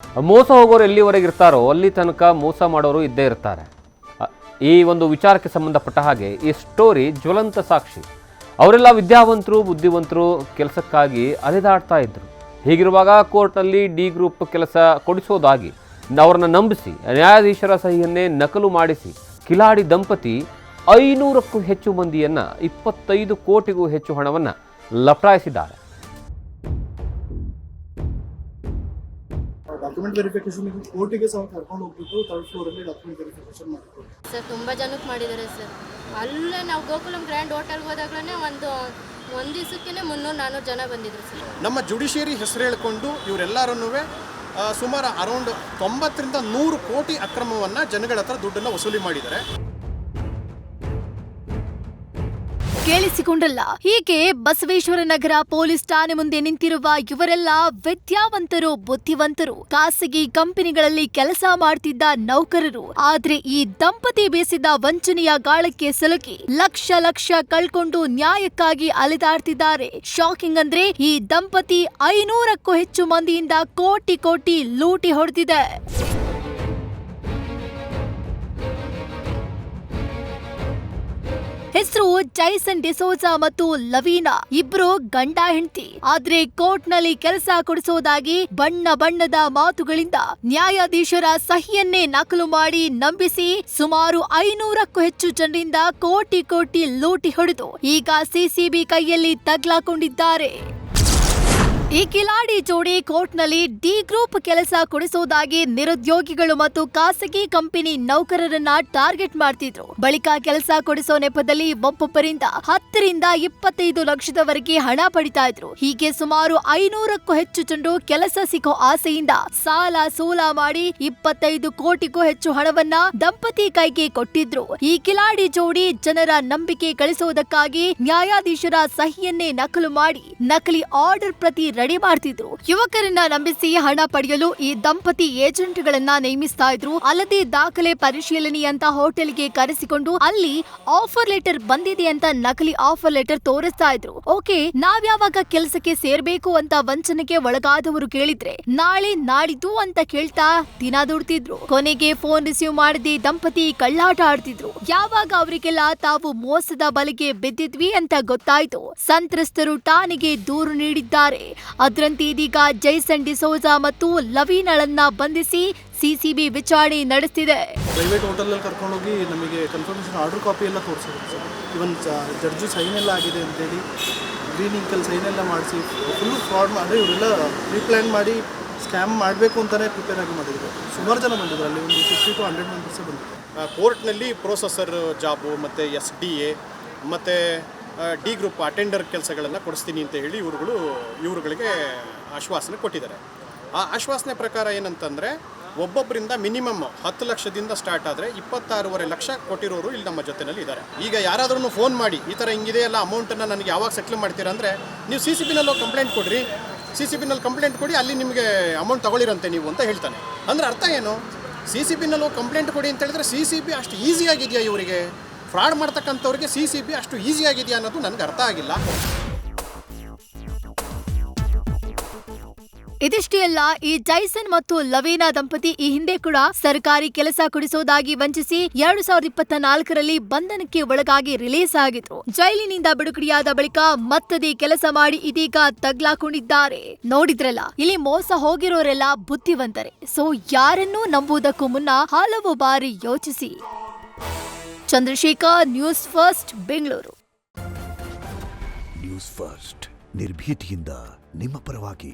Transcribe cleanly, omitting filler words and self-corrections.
ಮೋಸ ಹೋಗೋರು ಎಲ್ಲಿವರೆಗೆ ಇರ್ತಾರೋ ಅಲ್ಲಿ ತನಕ ಮೋಸ ಮಾಡೋರು ಇದ್ದೇ ಇರ್ತಾರೆ. ಈ ಒಂದು ವಿಚಾರಕ್ಕೆ ಸಂಬಂಧಪಟ್ಟ ಹಾಗೆ ಈ ಸ್ಟೋರಿ ಜ್ವಲಂತ ಸಾಕ್ಷಿ. ಅವರೆಲ್ಲ ವಿದ್ಯಾವಂತರು, ಬುದ್ಧಿವಂತರು, ಕೆಲಸಕ್ಕಾಗಿ ಅಲೆದಾಡ್ತಾ ಇದ್ರು. ಹೀಗಿರುವಾಗ ಕೋರ್ಟ್ನಲ್ಲಿ ಡಿ ಗ್ರೂಪ್ ಕೆಲಸ ಕೊಡಿಸೋದಾಗಿ ಅವರನ್ನು ನಂಬಿಸಿ ನ್ಯಾಯಾಧೀಶರ ಸಹಿಯನ್ನೇ ನಕಲು ಮಾಡಿಸಿ ಕಿಲಾಡಿ ದಂಪತಿ 500ಕ್ಕೂ ಹೆಚ್ಚು ಮಂದಿಯನ್ನು 25 ಕೋಟಿಗೂ ಹೆಚ್ಚು ಹಣವನ್ನು ಲಪಟಾಯಿಸಿದ್ದಾರೆ. ಡಾಕ್ಯುಮೆಂಟ್ ವೆರಿಫಿಕೇಶನ್ ಕೋರ್ಟಿಗೆ ಸಹ ಕರ್ಕೊಂಡು ಹೋಗ್ಬಿಟ್ಟು 3rd ಫ್ಲೋರಲ್ಲಿ ಡಾಕ್ಯುಮೆಂಟ್ ವೆರಿಫಿಕೇಶನ್ ಮಾಡ್ತಾರೆ ಸರ್. ತುಂಬ ಜನಕ್ಕೆ ಮಾಡಿದ್ದಾರೆ ಸರ್. ಅಲ್ಲೇ ನಾವು ಗೋಕುಲಂ ಗ್ರ್ಯಾಂಡ್ ಹೋಟೆಲ್ಗೆ ಹೋದಾಗಲೇ ಒಂದು ದಿವಸಕ್ಕೆ 300-400 ಜನ ಬಂದಿದ್ರು ಸರ್. ನಮ್ಮ ಜುಡಿಷಿಯರಿ ಹೆಸರು ಹೇಳ್ಕೊಂಡು ಇವರೆಲ್ಲರನ್ನೂ ಸುಮಾರು ಅರೌಂಡ್ 90ರಿಂದ 100 ಕೋಟಿ ಅಕ್ರಮವನ್ನು ಜನಗಳ ಹತ್ರ ದುಡ್ಡನ್ನು ವಸೂಲಿ ಮಾಡಿದ್ದಾರೆ. ಕೇಳಿಸಿಕೊಂಡಲ್ಲ, ಹೀಗೆ ಬಸವೇಶ್ವರ ನಗರ ಪೊಲೀಸ್ ಠಾಣೆ ಮುಂದೆ ನಿಂತಿರುವ ಇವರೆಲ್ಲ ವಿದ್ಯಾವಂತರು, ಬುದ್ಧಿವಂತರು, ಖಾಸಗಿ ಕಂಪನಿಗಳಲ್ಲಿ ಕೆಲಸ ಮಾಡ್ತಿದ್ದ ನೌಕರರು. ಆದ್ರೆ ಈ ದಂಪತಿ ಬೇಸಿದ ವಂಚನೆಯ ಗಾಳಕ್ಕೆ ಸಿಲುಕಿ ಲಕ್ಷ ಕಳ್ಕೊಂಡು ನ್ಯಾಯಕ್ಕಾಗಿ ಅಲೆದಾಡ್ತಿದ್ದಾರೆ. ಶಾಕಿಂಗ್ ಅಂದ್ರೆ ಈ ದಂಪತಿ 500ಕ್ಕೂ ಹೆಚ್ಚು ಮಂದಿಯಿಂದ ಕೋಟಿ ಲೂಟಿ ಹೊಡೆದಿದೆ. ಹೆಸರು ಜೈಸನ್ ಡಿಸೋಜಾ ಮತ್ತು ಲವೀನಾ. ಇಬ್ರು ಗಂಡ ಹೆಂಡತಿ. ಆದ್ರೆ ಕೋರ್ಟ್ ನಲ್ಲಿ ಕೆಲಸ ಕೊಡಿಸೋದಾಗಿ ಬಣ್ಣದ ಮಾತುಗಳಿಂದ ನ್ಯಾಯಾಧೀಶರ ಸಹಿಯನ್ನೇ ನಕಲು ಮಾಡಿ ನಂಬಿಸಿ ಸುಮಾರು 500ಕ್ಕೂ ಹೆಚ್ಚು ಜನರಿಂದ ಕೋಟಿ ಲೂಟಿ ಹೊಡೆದು ಈಗ ಸಿಸಿಬಿ ಕೈಯಲ್ಲಿ ತಗ್ಲಾಕೊಂಡಿದ್ದಾರೆ. ಈ ಕಿಲಾಡಿ ಜೋಡಿ ಕೋರ್ಟ್ನಲ್ಲಿ ಡಿ ಗ್ರೂಪ್ ಕೆಲಸ ಕೊಡಿಸೋದಾಗಿ ನಿರುದ್ಯೋಗಿಗಳು ಮತ್ತು ಖಾಸಗಿ ಕಂಪನಿ ನೌಕರರನ್ನ ಟಾರ್ಗೆಟ್ ಮಾಡ್ತಿದ್ರು. ಬಳಿಕ ಕೆಲಸ ಕೊಡಿಸೋ ನೆಪದಲ್ಲಿ ಒಬ್ಬೊಬ್ಬರಿಂದ 10ರಿಂದ 25 ಲಕ್ಷದವರೆಗೆ ಹಣ ಪಡಿತಾ ಇದ್ರು. ಹೀಗೆ ಸುಮಾರು 500ಕ್ಕೂ ಹೆಚ್ಚು ಜನರು ಕೆಲಸ ಸಿಗೋ ಆಸೆಯಿಂದ ಸಾಲ ಸೂಲ ಮಾಡಿ 25 ಕೋಟಿಗೂ ಹೆಚ್ಚು ಹಣವನ್ನ ದಂಪತಿ ಕೈಗೆ ಕೊಟ್ಟಿದ್ರು. ಈ ಕಿಲಾಡಿ ಜೋಡಿ ಜನರ ನಂಬಿಕೆ ಗಳಿಸೋದಕ್ಕಾಗಿ ನ್ಯಾಯಾಧೀಶರ ಸಹಿಯನ್ನೇ ನಕಲು ಮಾಡಿ ನಕಲಿ ಆರ್ಡರ್ ಪ್ರತಿ ರೆಡಿ ಮಾಡ್ತಿದ್ರು. ಯುವಕರನ್ನ ನಂಬಿಸಿ ಹಣ ಪಡೆಯಲು ಈ ದಂಪತಿ ಏಜೆಂಟ್ಗಳನ್ನ ನೇಮಿಸ್ತಾ ಇದ್ರು. ಅಲ್ಲದೆ ದಾಖಲೆ ಪರಿಶೀಲನೆ ಅಂತ ಹೋಟೆಲ್ಗೆ ಕರೆಸಿಕೊಂಡು ಅಲ್ಲಿ ಆಫರ್ ಲೆಟರ್ ಬಂದಿದೆ ಅಂತ ನಕಲಿ ಆಫರ್ ಲೆಟರ್ ತೋರಿಸ್ತಾ ಇದ್ರು. ಓಕೆ, ನಾವ್ಯಾವಾಗ ಕೆಲಸಕ್ಕೆ ಸೇರ್ಬೇಕು ಅಂತ ವಂಚನೆಗೆ ಒಳಗಾದವರು ಕೇಳಿದ್ರೆ ನಾಳೆ ನಾಡಿದ್ದು ಅಂತ ಕೇಳ್ತಾ ದಿನ ದುಡ್ತಿದ್ರು. ಕೊನೆಗೆ ಫೋನ್ ರಿಸೀವ್ ಮಾಡದೆ ದಂಪತಿ ಕಳ್ಳಾಟ ಆಡ್ತಿದ್ರು. ಯಾವಾಗ ಅವರಿಗೆಲ್ಲ ತಾವು ಮೋಸದ ಬಲೆಗೆ ಬಿದ್ದಿದ್ವಿ ಅಂತ ಗೊತ್ತಾಯ್ತು, ಸಂತ್ರಸ್ತರು ಠಾಣೆಗೆ ದೂರು ನೀಡಿದ್ದಾರೆ. ಅದರಂತೆ ಇದೀಗ ಜೈಸನ್ ಡಿಸೋಜಾ ಮತ್ತು ಲವೀನಳನ್ನ ಬಂಧಿಸಿ ಸಿಸಿಬಿ ವಿಚಾರಣೆ ನಡೆಸಿದೆ. ಪ್ರೈವೇಟ್ ಹೋಟೆಲಲ್ಲಿ ಕರ್ಕೊಂಡೋಗಿ ನಮಗೆ ಕನ್ಫರ್ಮೇಷನ್ ಆರ್ಡರ್ ಕಾಪಿ ಎಲ್ಲ ತೋರಿಸಿದ್ರು ಸರ್. ಇವನ್ ಜಡ್ಜು ಸೈನ್ ಎಲ್ಲ ಆಗಿದೆ ಅಂತೇಳಿ ಗ್ರೀನ್ ಇಂಕಲ್ಲಿ ಸೈನ್ ಎಲ್ಲ ಮಾಡಿಸಿ ಫುಲ್ ಫ್ರಾಡ್ ಮಾಡಿ ಇವರೆಲ್ಲ ಪ್ರೀಪ್ಲ್ಯಾನ್ ಮಾಡಿ ಸ್ಕ್ಯಾಮ್ ಮಾಡಬೇಕು ಅಂತಲೇ ಪ್ರಿಪೇರ್ ಆಗಿ ಮಾಡಿದ್ರು. ಸುಮಾರು ಜನ ಬಂದಿದ್ರು. ಅಲ್ಲಿ ಒಂದು 50 to 100 ಮೆಂಬರ್ಸೇ ಬಂದಿದ್ರು. ಕೋರ್ಟ್ನಲ್ಲಿ ಪ್ರೊಸೆಸರ್ ಜಾಬು ಮತ್ತು SDA ಮತ್ತು ಡಿ ಗ್ರೂಪ್ ಅಟೆಂಡರ್ ಕೆಲಸಗಳನ್ನು ಕೊಡಿಸ್ತೀನಿ ಅಂತ ಹೇಳಿ ಇವರುಗಳಿಗೆ ಆಶ್ವಾಸನೆ ಕೊಟ್ಟಿದ್ದಾರೆ. ಆ ಆಶ್ವಾಸನೆ ಪ್ರಕಾರ ಏನಂತಂದರೆ ಒಬ್ಬೊಬ್ಬರಿಂದ ಮಿನಿಮಮ್ 10 ಲಕ್ಷದಿಂದ ಸ್ಟಾರ್ಟ್ ಆದರೆ 26.5 ಲಕ್ಷ ಕೊಟ್ಟಿರೋರು ಇಲ್ಲಿ ನಮ್ಮ ಜೊತೆಯಲ್ಲಿ ಇದ್ದಾರೆ. ಈಗ ಯಾರಾದ್ರೂ ಫೋನ್ ಮಾಡಿ ಈ ಥರ ಹಿಂಗಿದೆಯಲ್ಲ ಅಮೌಂಟನ್ನು ನನಗೆ ಯಾವಾಗ ಸೆಟ್ಲ್ ಮಾಡ್ತೀರಾ ಅಂದರೆ ನೀವು CCBನಲ್ಲಿ ಕಂಪ್ಲೇಂಟ್ ಕೊಡಿರಿ, CCBನಲ್ಲಿ ಕಂಪ್ಲೇಂಟ್ ಕೊಡಿ, ಅಲ್ಲಿ ನಿಮಗೆ ಅಮೌಂಟ್ ತಗೊಳ್ಳಿರಂತೆ ನೀವು ಅಂತ ಹೇಳ್ತಾನೆ. ಅಂದರೆ ಅರ್ಥ ಏನು? CCBನಲ್ಲಿ ಕಂಪ್ಲೇಂಟ್ ಕೊಡಿ ಅಂತ ಹೇಳಿದ್ರೆ CCB ಅಷ್ಟು ಈಸಿಯಾಗಿದೆಯಾ ಇವರಿಗೆ? ಫ್ರಾಡ್ ಮಾಡ್ತಕ್ಕಂಥವ್ರಿಗೆ CCB ಅಷ್ಟು ಈಸಿಯಾಗಿದೆಯಾ ಅನ್ನೋದು ನನಗೆ ಅರ್ಥ ಆಗಿಲ್ಲ. ಇದಿಷ್ಟೇ ಅಲ್ಲ, ಈ ಜೈಸನ್ ಮತ್ತು ಲವೀನಾ ದಂಪತಿ ಈ ಹಿಂದೆ ಕೂಡ ಸರ್ಕಾರಿ ಕೆಲಸ ಕೊಡಿಸೋದಾಗಿ ವಂಚಿಸಿ 2024ರಲ್ಲಿ ಬಂಧನಕ್ಕೆ ಒಳಗಾಗಿ ರಿಲೀಸ್ ಆಗಿದ್ರು. ಜೈಲಿನಿಂದ ಬಿಡುಗಡೆಯಾದ ಬಳಿಕ ಮತ್ತದೇ ಕೆಲಸ ಮಾಡಿ ಇದೀಗ ತಗ್ಲಾಕೊಂಡಿದ್ದಾರೆ. ನೋಡಿದ್ರಲ್ಲ, ಇಲ್ಲಿ ಮೋಸ ಹೋಗಿರೋರೆಲ್ಲ ಬುದ್ಧಿವಂತರೆ. ಸೊ ಯಾರನ್ನೂ ನಂಬುವುದಕ್ಕೂ ಮುನ್ನ ಹಲವು ಬಾರಿ ಯೋಚಿಸಿ. Chandrashekhar, news first, Bengaluru. News first ನಿರ್ಭೀತಿಯಿಂದ ನಿಮ್ಮ ಪರವಾಗಿ.